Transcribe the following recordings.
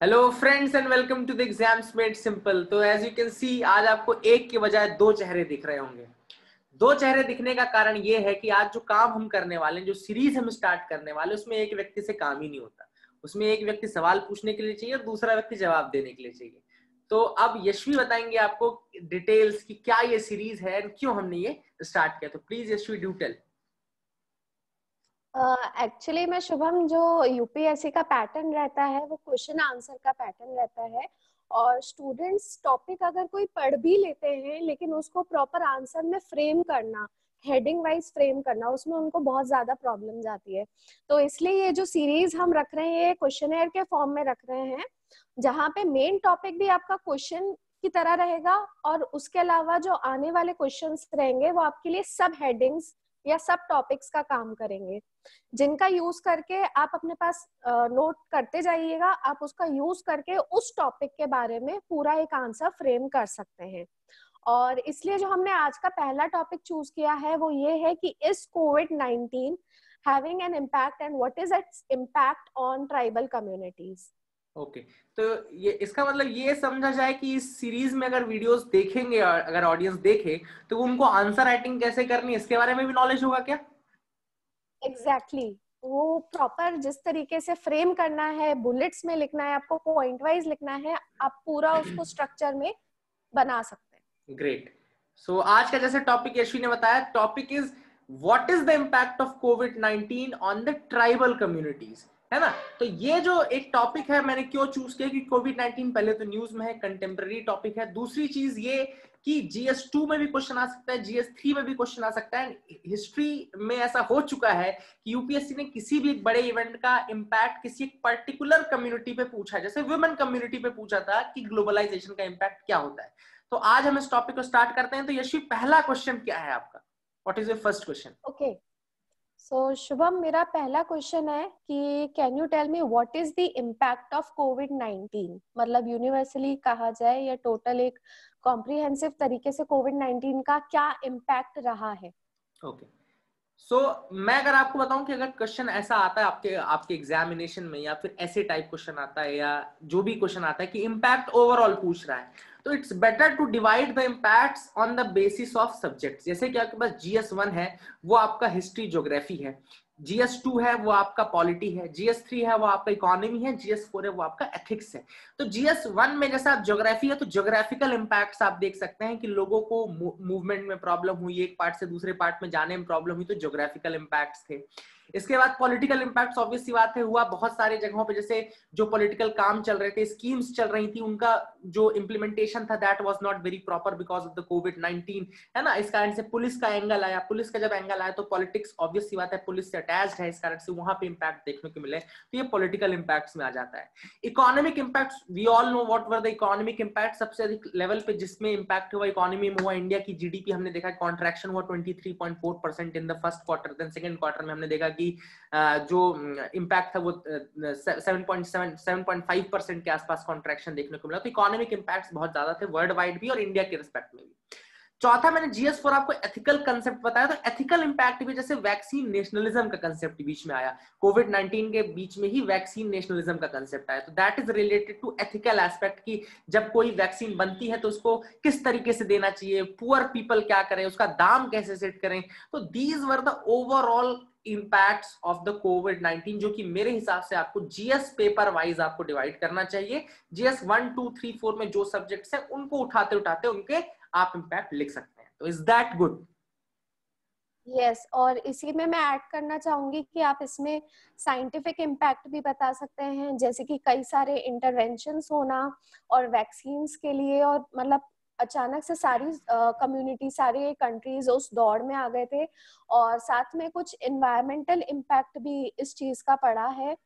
Hello friends and welcome to the exams made simple. तो as you can see आज आपको एक के बजाय दो चेहरे दिख रहे होंगे। दो चेहरे दिखने का कारण ये है कि आज जो काम हम करने वाले हैं, जो सीरीज हम स्टार्ट करने वाले हैं, उसमें एक व्यक्ति से काम ही नहीं होता। उसमें एक व्यक्ति सवाल पूछने के लिए चाहिए और दूसरा व्यक्ति जवाब देने के लिए चाहिए। तो अब यशवी बताएंगे आपको डिटेल्स कि क्या ये सीरीज है और क्यों हमने ये स्टार्ट किया। तो please Yashvi do tell. Actually मैं शुभम, जो यूपीएससी का पैटर्न रहता है वो क्वेश्चन आंसर का पैटर्न रहता है। और स्टूडेंट्स टॉपिक अगर कोई पढ़ भी लेते हैं लेकिन उसको प्रॉपर आंसर में फ्रेम करना, हेडिंग वाइज फ्रेम करना, उसमें उनको बहुत ज्यादा प्रॉब्लम आती है। तो इसलिए ये जो सीरीज हम रख रहे हैं ये क्वेश्चनेयर के फॉर्म में रख रहे हैं, जहाँ पे मेन टॉपिक भी आपका क्वेश्चन की तरह रहेगा और उसके अलावा जो आने वाले क्वेश्चंस रहेंगे वो आपके लिए सब हेडिंग्स या सब टॉपिक्स का काम करेंगे, जिनका यूज करके आप अपने पास नोट करते जाइएगा। आप उसका यूज करके उस टॉपिक के बारे में पूरा एक आंसर फ्रेम कर सकते हैं। और इसलिए जो हमने आज का पहला टॉपिक चूज किया है वो ये है कि is covid having an impact and what is its impact on tribal communities. Okay तो ये इसका मतलब ये समझा जाए कि इस सीरीज में अगर वीडियोस देखेंगे और अगर ऑडियंस देखे तो उनको आंसर राइटिंग कैसे करनी है इसके बारे में भी नॉलेज होगा क्या? एग्जैक्टली वो प्रॉपर जिस तरीके से फ्रेम करना है, बुलेट्स में लिखना है, आपको पॉइंट वाइज लिखना है, आप पूरा उसको स्ट्रक्चर में बना सकते हैं। ग्रेट। सो आज का जैसे टॉपिक यशवी ने बताया, topic is what is the impact of कोविड-19 ऑन द ट्राइबल कम्युनिटीज, है ना। तो ये जो एक टॉपिक है मैंने क्यों चूज किया कि कोविड-19 पहले तो न्यूज में है, कंटेम्प्रेरी टॉपिक है। दूसरी चीज ये कि GS2 में भी क्वेश्चन आ सकता है, GS3 में भी क्वेश्चन आ सकता है। हिस्ट्री में ऐसा हो चुका है कि यूपीएससी ने किसी भी एक बड़े इवेंट का इम्पैक्ट किसी एक पर्टिकुलर कम्युनिटी पे पूछा, जैसे वुमेन कम्युनिटी पे पूछा था कि ग्लोबलाइजेशन का इम्पैक्ट क्या होता है। तो आज हम इस टॉपिक को स्टार्ट करते हैं। तो यशवी, पहला क्वेश्चन क्या है आपका? What is your first question? Okay, so Shubham, मेरा पहला क्वेश्चन है कि can you tell me what is the impact of कोविड-19। मतलब यूनिवर्सली कहा जाए या टोटल एक कॉम्प्रिहेंसिव तरीके से कोविड-19 का क्या इम्पैक्ट रहा है। ओके सो मैं अगर आपको बताऊं कि अगर क्वेश्चन ऐसा आता है आपके आपके एग्जामिनेशन में या फिर ऐसे टाइप क्वेश्चन आता है या जो भी क्वेश्चन आता है कि इम्पैक्ट ओवरऑल पूछ रहा है, तो it's better to divide the impacts on the basis of subjects. जैसे कि आपके पास GS1 है, वो आपका हिस्ट्री ज्योग्राफी है। GS2 है वो आपका पॉलिटी है। GS3 है वो आपका इकोनॉमी है। GS4 है वो आपका एथिक्स है। तो GS1 में जैसा आप ज्योग्राफी है तो ज्योग्राफिकल इम्पैक्ट्स आप देख सकते हैं कि लोगों को मूवमेंट में प्रॉब्लम हुई, एक पार्ट से दूसरे पार्ट में जाने में प्रॉब्लम हुई, तो ज्योग्राफिकल इम्पैक्ट्स थे। इसके बाद पॉलिटिकल इम्पैक्ट्स ऑब्वियस सी बात है हुआ बहुत सारे जगहों पे, जैसे जो पॉलिटिकल काम चल रहे थे, स्कीम्स चल रही थी, उनका जो इम्प्लीमेंटेशन था that was not very proper because of the कोविड-19, है ना। इस कारण से पुलिस का एंगल आया। पुलिस का जब एंगल आया तो पॉलिटिक्स ऑब्वियस सी बात है पुलिस से अटैच्ड है, इस कारण से वहां पे इम्पैक्ट देखने को मिले, तो ये पॉलिटिकल इम्पैक्ट्स में आ जाता है। Economic impacts, we all know what were the economic impact. सबसे अधिक लेवल पे जिसमें इम्पैक्ट हुआ इकोनॉमी में हुआ इंडिया की जीडीपी, हमने देखा कॉन्ट्रैक्शन हुआ 23.4% in the first quarter. Then second quarter में हमने देखा कि जो इम्पैक्ट था वो 7.5% के आसपास कॉन्ट्रैक्शन देखने को मिला। तो इकोनॉमिक इम्पैक्ट्स बहुत ज्यादा थे वर्ल्ड वाइड भी और इंडिया के रिस्पेक्ट में भी। चौथा, मैंने GS4 आपको एथिकल कंसेप्ट बताया, तो एथिकल इंपैक्ट भी, जैसे वैक्सीन नेशनलिज्म का कंसेप्ट बीच में आया। कोविड-19 के बीच में ही वैक्सीन नेशनलिज्म का कंसेप्ट आया, तो that is related to ethical aspect कि जब कोई वैक्सीन बनती है तो उसको किस तरीके से देना चाहिए, पुअर पीपल क्या करें, उसका दाम कैसे सेट करें। तो these were the overall impacts of the कोविड-19, जो कि मेरे हिसाब से आपको GS पेपर वाइज आपको डिवाइड करना चाहिए। GS 1, 2, 3, 4 में जो सब्जेक्ट्स हैं उनको उठाते उठाते उनके आप इम्पैक्ट लिख सकते हैं। तो इज दैट गुड? यस, और इसी में मैं ऐड करना चाहूंगी कि आप इसमें साइंटिफिक इम्पैक्ट भी बता सकते हैं, जैसे कि कई सारे इंटरवेंशंस होना और वैक्सीन्स के लिए, और मतलब अचानक से सारी कम्युनिटी, सारे कंट्रीज उस दौड़ में आ गए थे। और साथ में कुछ एनवायरमेंटल इम्पैक्ट भी इस चीज का पड़ा है।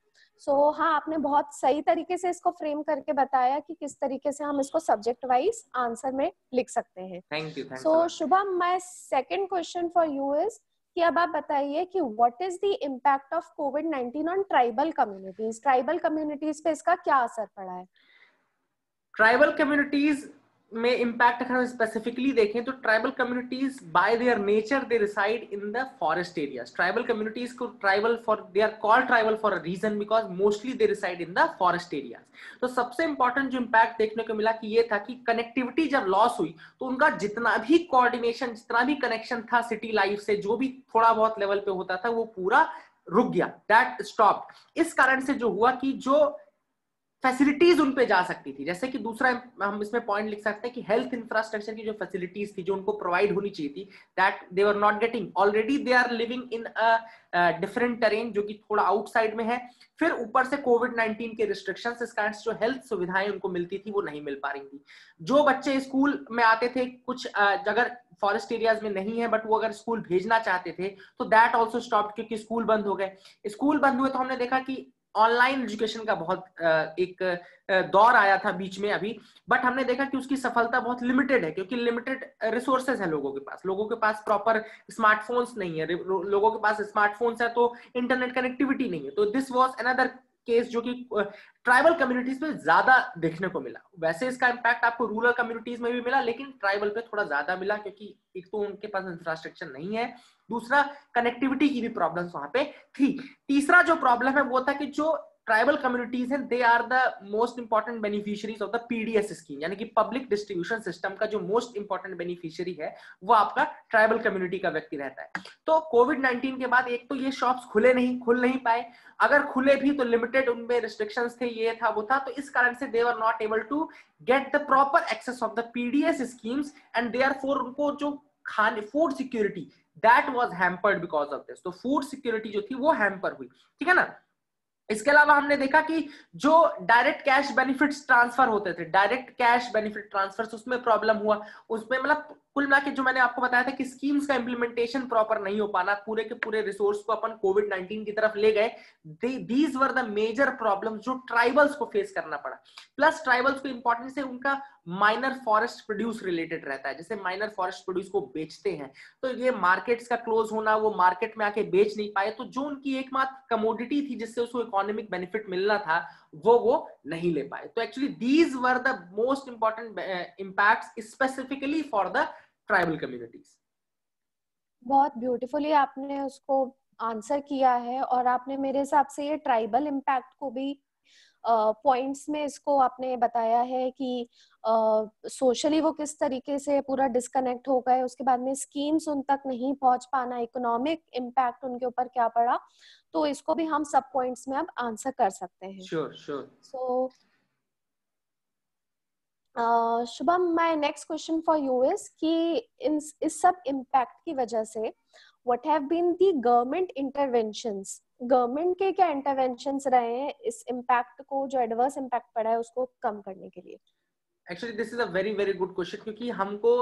सो हाँ, आपने बहुत सही तरीके से इसको फ्रेम करके बताया कि किस तरीके से हम इसको सब्जेक्ट वाइज आंसर में लिख सकते हैं। Thank you, thanks a so lot. Shubham, my second question for you is कि अब आप बताइए कि what is the impact of कोविड-19 on tribal communities. Tribal communities पे इसका क्या असर पड़ा है। ट्राइबल कम्युनिटीज में इम्पैक्ट अगर हम स्पेसिफिकली देखें तो tribal communities by their nature they reside in the forest areas. Tribal communities को tribal for they are called tribal for a reason because mostly they reside in the forest areas. तो सबसे important जो impact देखने को मिला कि ये था कि कनेक्टिविटी जब लॉस हुई तो उनका जितना भी कोऑर्डिनेशन, जितना भी कनेक्शन था सिटी लाइफ से, जो भी थोड़ा बहुत लेवल पे होता था, वो पूरा रुक गया, दैट स्टॉप्ड। इस कारण से जो हुआ कि जो फैसिलिटीज उन पे जा सकती थी, जैसे कि दूसरा हम इसमें पॉइंट लिख सकते हैं कि हेल्थ इंफ्रास्ट्रक्चर की जो फैसिलिटीज थी जो उनको प्रोवाइड होनी चाहिए थी, that they were not getting. Already they are living in a different terrain जो कि थोड़ा आउटसाइड में है, फिर ऊपर से कोविड-19 के रिस्ट्रिक्शंस, इस कारण से जो हेल्थ सुविधाएं उनको मिलती थी वो नहीं मिल पा रही थी। जो बच्चे स्कूल में आते थे, कुछ अगर फॉरेस्ट एरियाज में नहीं है बट वो अगर स्कूल भेजना चाहते थे तो दैट ऑल्सो स्टॉप, क्योंकि स्कूल बंद हो गए। स्कूल बंद हुए तो हमने देखा कि ऑनलाइन एजुकेशन का बहुत एक दौर आया था बीच में अभी, बट हमने देखा कि उसकी सफलता बहुत लिमिटेड है, क्योंकि लिमिटेड रिसोर्सेज है लोगों के पास प्रॉपर स्मार्टफोन्स नहीं है, लोगों के पास स्मार्टफोन्स है तो इंटरनेट कनेक्टिविटी नहीं है। तो दिस वाज अनदर केस जो कि ट्राइबल कम्युनिटीज में ज्यादा देखने को मिला। वैसे इसका इम्पैक्ट आपको रूरल कम्युनिटीज में भी मिला, लेकिन ट्राइबल पे थोड़ा ज्यादा मिला, क्योंकि एक तो उनके पास इंफ्रास्ट्रक्चर नहीं है, दूसरा कनेक्टिविटी की भी प्रॉब्लम्स वहां पे थी। तीसरा जो प्रॉब्लम है वो था कि जो ट्राइबल कम्युनिटीज हैं they are the most important beneficiaries of the PDS scheme, यानी कि पब्लिक डिस्ट्रीब्यूशन सिस्टम का जो मोस्ट इंपॉर्टेंट बेनिफिशियरी है वो आपका ट्राइबल कम्युनिटी का व्यक्ति रहता है। तो कोविड-19 के बाद एक तो ये शॉप्स खुल नहीं पाए, अगर खुले भी तो लिमिटेड उनमें रिस्ट्रिक्शंस थे, ये था वो था, तो इस कारण से they were not able to get the proper access of the PDS schemes and therefore उनको जो खाने food security that was hampered because of this. तो फूड सिक्योरिटी जो थी वो हैम्पर हुई, ठीक है ना। इसके अलावा हमने देखा कि जो डायरेक्ट कैश बेनिफिट्स ट्रांसफर होते थे, डायरेक्ट कैश बेनिफिट ट्रांसफर, उसमें प्रॉब्लम हुआ। उसमें मतलब कुल मिला के जो मैंने आपको बताया था कि स्कीम्स का इंप्लीमेंटेशन प्रॉपर नहीं हो पाना, पूरे के पूरे रिसोर्स को अपन कोविड-19 की तरफ ले गए। These were the major problems जो ट्राइबल्स को फेस करना पड़ा। प्लस ट्राइबल्स को इंपॉर्टेंस है उनका माइनर फॉरेस्ट प्रोड्यूस रिलेटेड रहता है, जैसे माइनर फॉरेस्ट प्रोड्यूस को बेचते हैं, तो ये मार्केट्स का क्लोज होना, वो मार्केट में आके बेच नहीं पाए, तो जो उनकी एकमात्र कमोडिटी थी जिससे उसको इकोनॉमिक बेनिफिट मिलना था वो नहीं ले पाए। तो actually these were the most important impacts specifically for the tribal communities. बहुत ब्यूटीफुली आपने उसको आंसर किया है, और आपने मेरे हिसाब से ये ट्राइबल इम्पैक्ट को भी पॉइंट्स में इसको आपने बताया है कि सोशली वो किस तरीके से पूरा डिस्कनेक्ट हो गए, उसके बाद में स्कीम्स उन तक नहीं पहुंच पाना, इकोनॉमिक इम्पैक्ट उनके ऊपर क्या पड़ा, तो इसको भी हम सब पॉइंट्स में अब आंसर कर सकते हैं। Sure. So Shubham, my next question for you is कि इस सब इम्पैक्ट की वजह से what have been the government interventions, government के क्या इंटरवेंशंस रहे हैं इस इम्पैक्ट को, जो एडवर्स इम्पैक्ट पड़ा है उसको कम करने के लिए? Actually this is a very very good question, क्योंकि हमको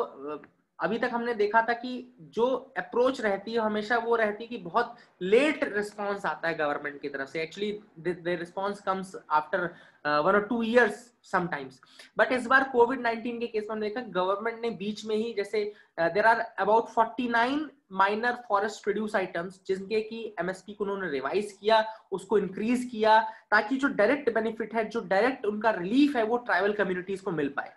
अभी तक हमने देखा था कि जो अप्रोच रहती है हमेशा वो रहती है कि बहुत लेट रिस्पांस आता है गवर्नमेंट की तरफ से। Actually the response comes after 1 or 2 years sometimes, but इस बार कोविड-19 के केस में हमने देखा गवर्नमेंट ने बीच में ही, जैसे there are about 49 minor forest produce items जिनके की एमएसपी को उन्होंने रिवाइज किया, उसको इंक्रीज किया, ताकि जो डायरेक्ट बेनिफिट है, जो डायरेक्ट उनका रिलीफ है, वो ट्राइबल कम्युनिटीज को मिल पाए।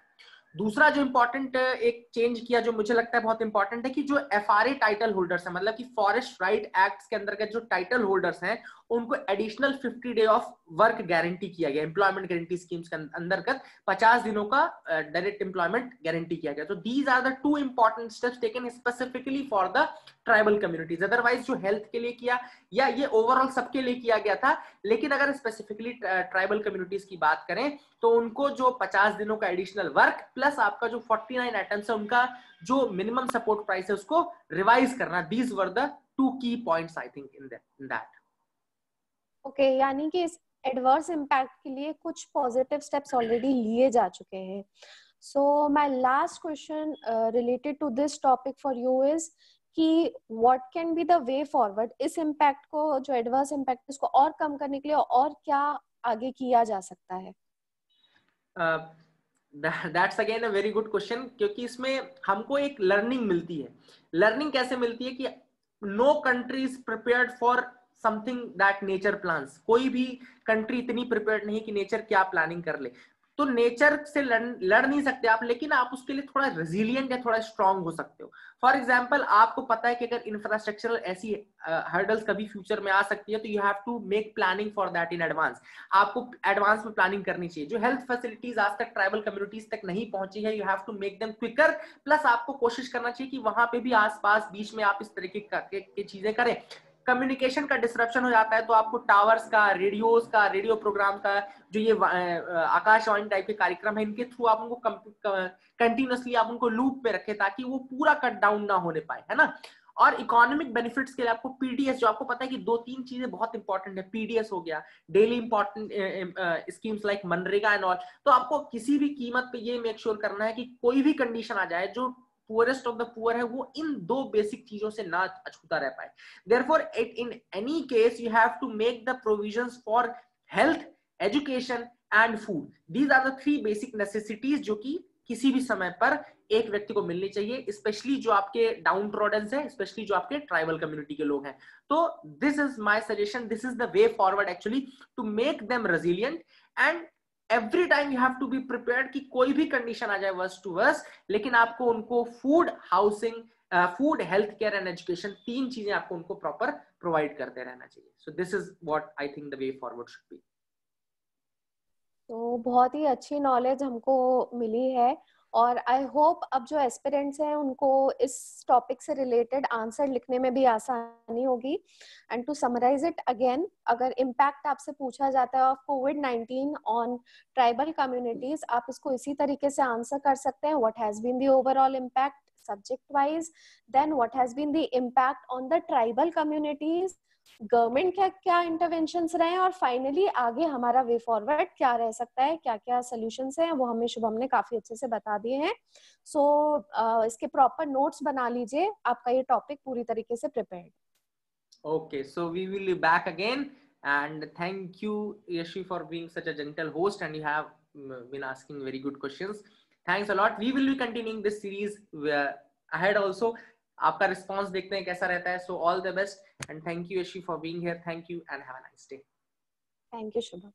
दूसरा जो इंपॉर्टेंट एक चेंज किया जो मुझे लगता है बहुत इंपॉर्टेंट है कि जो एफआरए टाइटल होल्डर्स हैं, मतलब कि फॉरेस्ट राइट एक्ट के अंतर्गत जो टाइटल होल्डर्स हैं, उनको additional 50 day of work guarantee किया गया। एम्प्लॉयमेंट गारंटी स्कीम्स के अंतर्गत 50 दिनों का डायरेक्ट एम्प्लॉयमेंट गारंटी किया गया। तो these are the two important steps taken specifically for the tribal communities. Otherwise जो हेल्थ के लिए किया या ये ओवरऑल सबके लिए किया गया था, लेकिन अगर स्पेसिफिकली ट्राइबल कम्युनिटीज की बात करें तो उनको जो 50 दिनों का एडिशनल वर्क प्लस आपका जो 49 आइटम्स है उनका जो मिनिमम सपोर्ट प्राइस है उसको रिवाइज करना, दीज वर द टू की points I think in that. Okay, यानी कि इस एडवर्स इम्पैक्ट के लिए कुछ पॉजिटिव स्टेप्स ऑलरेडी लिए जा चुके हैं। So my last question related to this topic for you is कि what can be the way forward, इस इम्पैक्ट को, जो एडवर्स इम्पैक्ट, इसको और कम करने के लिए और क्या आगे किया जा सकता है? That's again a very good question, क्योंकि इसमें हमको एक लर्निंग मिलती है। लर्निंग कैसे मिलती है कि no country is prepared for something that nature plans. कोई भी कंट्री इतनी प्रिपेयर्ड नहीं कि नेचर क्या प्लानिंग कर ले। तो नेचर से लड़ नहीं सकते आप, लेकिन आप उसके लिए थोड़ा रेजिलियंट या थोड़ा स्ट्रांग हो सकते हो। फॉर एग्जाम्पल आपको पता है कि अगर इंफ्रास्ट्रक्चरल ऐसी हर्डल्स कभी फ्यूचर में आ सकती है, तो you have to make planning for that in advance. आपको एडवांस में प्लानिंग करनी चाहिए। जो हेल्थ फैसिलिटीज आज तक ट्राइबल कम्युनिटीज तक नहीं पहुंची है, you have to make them quicker. Plus आपको कोशिश करना चाहिए कि वहां पे भी आसपास बीच में आप इस तरीके की चीजें करें। कम्युनिकेशन का डिसरप्शन हो जाता है, तो आपको टावर्स का, रेडियोज का, रेडियो प्रोग्राम का, जो ये आकाशवाणी टाइप के कार्यक्रम है, इनके थ्रू आप उनको कंटिन्यूअसली आप उनको लूप में रखें, ताकि वो पूरा कट डाउन ना होने पाए, है ना। और इकोनॉमिक बेनिफिट्स के लिए आपको पीडीएस, जो आपको पता है कि 2-3 चीजें बहुत इंपॉर्टेंट है, पीडीएस हो गया, daily important schemes like MNREGA and all. तो आपको किसी भी कीमत पे ये मेक श्योर करना है कि कोई भी कंडीशन आ जाए, जो पुअरेस्ट ऑफ द पुअर है, वो इन 2 बेसिक चीजों से ना अछूता रह पाए। Therefore, in any case, you have to make the provisions for health, education and food. These are the 3 basic necessities जो कि किसी भी समय पर एक व्यक्ति को मिलनी चाहिए, स्पेशली जो आपके डाउन ट्रॉडन्स है, स्पेशली जो आपके ट्राइबल कम्युनिटी के लोग हैं। तो this is my suggestion, this is the way forward actually to make them resilient. And every time you have to be prepared कि कोई भी कंडीशन आ जाए वर्स टू वर्स, लेकिन आपको उनको food, housing, food, health care and education, 3 चीजें आपको उनको प्रॉपर प्रोवाइड करते रहना चाहिए। So this is what I think the way forward should be. तो बहुत ही अच्छी नॉलेज हमको मिली है, और आई होप अब जो एस्पिरेंट्स हैं उनको इस टॉपिक से रिलेटेड आंसर लिखने में भी आसानी होगी। And to summarise it again, अगर इम्पैक्ट आपसे पूछा जाता है ऑफ कोविड-19 ऑन ट्राइबल कम्युनिटीज, आप इसको इसी तरीके से आंसर कर सकते हैं, what has been the overall impact subject wise, then what has been the impact on the tribal communities, government क्या क्या इंटरवेंशंस रहे हैं, और फाइनली आगे हमारा वे फॉरवर्ड क्या रह सकता है, क्या क्या सोल्यूशंस हैं, वो हमें शुभम ने काफी अच्छे से बता दिए हैं। सो इसके प्रॉपर नोट्स बना लीजिए, आपका ये टॉपिक पूरी तरीके से prepared. Okay, so we will be back again, and thank you Yashi for being such a gentle host, and you have been asking very good questions. Thanks a lot. We will be continuing this series ahead also. आपका response देखते हैं कैसा रहता है। So all the best and thank you Yeshi for being here. Thank you and have a nice day. Thank you Shubham.